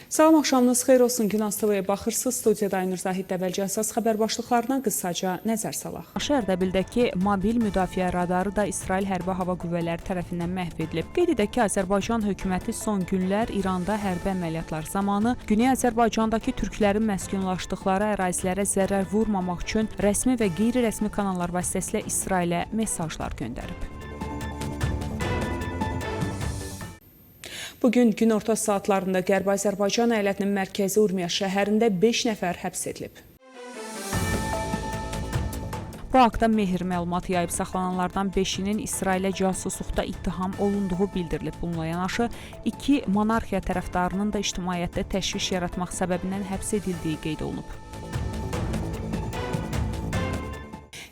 Salam, axşamınız xeyir olsun. Günaz TV'ye baxırsınız. Studiyada Aynur Zahid Dəvəlci əsas xəbər başlıqlarına qısaca nəzər salaq. Ərdəbildəki mobil müdafiə radarı da İsrail Hərbi Hava Qüvvələri tərəfindən məhv edilib. Qeyd edək ki, Azərbaycan hökuməti son günlər İranda hərbi əməliyyatlar zamanı Güney Azərbaycandakı türklərin məskunlaşdıqları ərazilərə zərər vurmamaq üçün rəsmi və qeyri-rəsmi kanallar vasitəsilə İsrailə mesajlar göndərib. Bugün günorta saatlarında Qərbi Azərbaycan əyalətinin mərkəzi Urmiya şəhərində 5 nəfər həbs edilib. Bu haqda Mehr məlumat yayıb. Saxlananlardan 5-inin İsrailə casusluqda ittiham olunduğu bildirilib. Bununla yanaşı, 2 monarxiya tərəfdarının da ictimaiyyətdə təşviş yaratmaq səbəbindən həbs edildiyi qeyd olunub.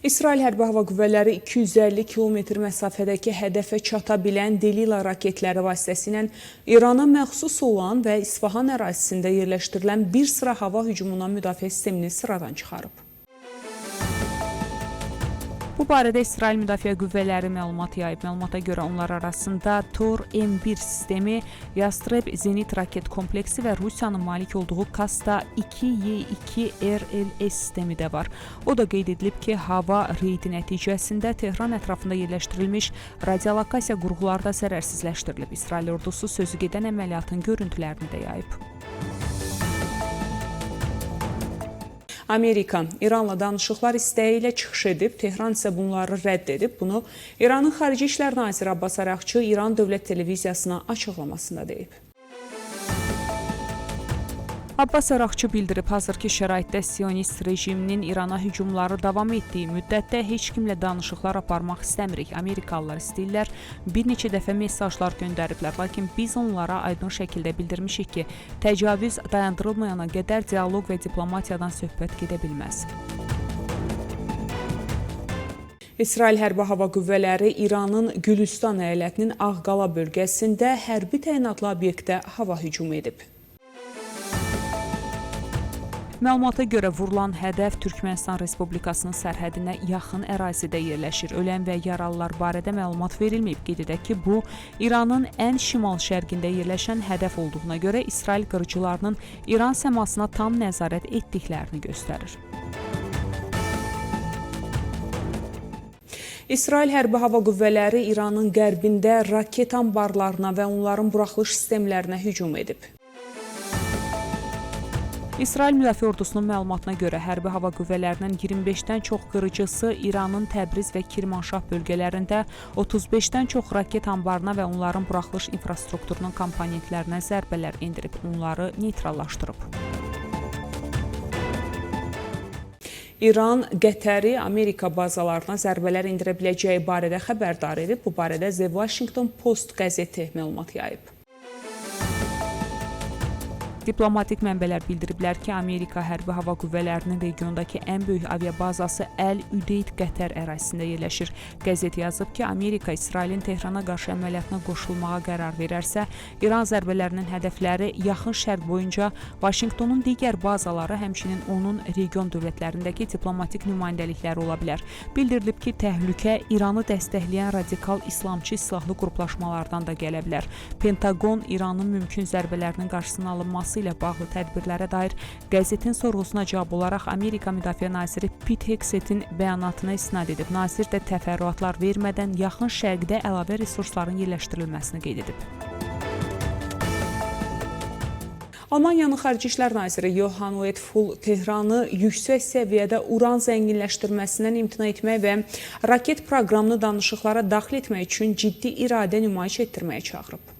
İsrail Hərbi Hava Qüvvələri 250 kilometr məsafədəki hədəfə çata bilən Delila raketləri vasitəsilə İrana məxsus olan və İsfahan ərazisində yerləşdirilən bir sıra hava hücumundan müdafiə sistemini sıradan çıxarıb. Bu barədə İsrail Müdafiə Qüvvələri məlumat yayıb. Məlumata görə onlar arasında Tor M1 sistemi, Yastreb Zenit raket kompleksi və Rusiyanın malik olduğu Kasta 2Y2 RLS sistemi də var. O da qeyd edilib ki, hava reydi nəticəsində Tehran ətrafında yerləşdirilmiş radiolokasiya qurğuları da zərərsizləşdirilib. İsrail ordusu sözü gedən əməliyyatın görüntülərini də yayıb. Amerika İranla danışıqlar istəyi ilə çıxış edib, Tehran isə bunları rədd edib. Bunu İranın Xarici İşlər Naziri Abbas Araqçı İran Dövlət Televiziyasına açıqlamasında deyib. Abbas Araqçı bildirib, hazırki şəraitdə Siyonist rejiminin İrana hücumları davam etdiyi müddətdə heç kimlə danışıqlar aparmaq istəmirik. Amerikalılar istəyirlər, bir neçə dəfə mesajlar göndəriblər, lakin biz onlara aydın şəkildə bildirmişik ki, təcavüz dayandırılmayana qədər dialoq və diplomatiyadan söhbət gedə bilməz. İsrail Hərbi Hava Qüvvələri İranın Gülüstan əyalətinin Ağqala bölgəsində hərbi təyinatlı obyektə hava hücumu edib. Məlumata görə vurulan hədəf Türkmənistan Respublikasının sərhədinə yaxın ərazidə yerləşir. Ölən və yaralılar barədə məlumat verilməyib. Qeyd edək ki, bu İranın ən şimal-şərqində yerləşən hədəf olduğuna görə İsrail qırıcılarının İran səmasına tam nəzarət etdiklərini göstərir. İsrail Hərbi Hava Qüvvələri İranın qərbində raket anbarlarına və onların buraxılış sistemlərinə hücum edib. İsrail Müdafiə Ordusunun məlumatına görə hərbi hava qüvvələrinin 25-dən çox qırıcısı İranın Təbriz və Kirmanşah bölgələrində 35-dən çox raket anbarına və onların buraxılış infrastrukturunun komponentlərinə zərbələr endirib, onları neytrallaşdırıb. İran Qətəri Amerika bazalarına zərbələr endirə biləcəyi barədə xəbərdar edib. Bu barədə The Washington Post qəzeti məlumat yayıb. Diplomatik mənbələr bildiriblər ki, Amerika Hərbi Hava Qüvvələrinin regiondakı ən böyük aviabazası Əl-Üdeyd Qətər ərazisində yerləşir. Qəzet yazıb ki, Amerika İsrailin Tehrana qarşı əməliyyatına qoşulmağa qərar verərsə, İran zərbələrinin hədəfləri yaxın şərq boyunca Vaşinqtonun digər bazaları, həmçinin onun region dövlətlərindəki diplomatik nümayəndəlikləri ola bilər. Bildirilib ki, təhlükə İranı dəstəkləyən radikal İslamçı silahlı qruplaşmalardan da gələ bilər. Pentagon İranın mümkün zərbələrinin qarşısının alınması ilə bağlı tədbirlərə dair qəzetin sorğusuna cavab olaraq Amerika Müdafiə Naziri Pete Hexetin bəyanatına istinad edib. Nazir də təfərrüatlar vermədən yaxın şərqdə əlavə resursların yerləşdirilməsini qeyd edib. Almaniyanın Xarici İşlər Naziri Johann Wedful Tehranı yüksək səviyyədə uran zənginləşdirməsindən imtina etmək və raket proqramını danışıqlara daxil etmək üçün ciddi iradə nümayiş etdirməyə çağırıb.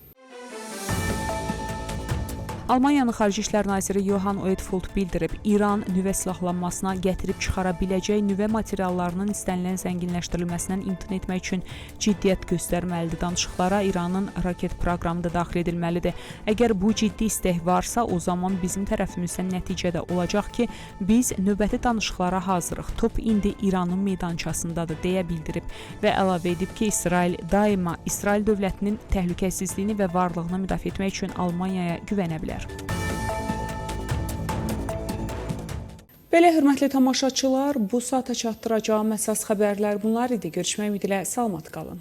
Almaniyanın Xarici İşlər Naziri Johann Wedful bildirib, İran nüvə silahlanmasına gətirib çıxara biləcək nüvə materiallarının istənilən zənginləşdirilməsindən imtina etmək üçün ciddiyyət göstərməlidir. Danışıqlara İranın raket proqramı da daxil edilməlidir. Əgər bu ciddi istək varsa, o zaman bizim tərəfimizdən nəticədə olacaq ki, biz növbəti danışıqlara hazırıq. Top indi İranın meydançasındadır, deyə bildirib və əlavə edib ki, İsrail daima İsrail dövlətinin təhlükəsizliyini və varlığını müdafiə etmək üçün Almaniyaya güvənə bilər. Belə hörmətli tamaşaçılar, bu saata çatdıracağım əsas xəbərlər bunlar idi. Görüşmək ümidi ilə salamat qalın.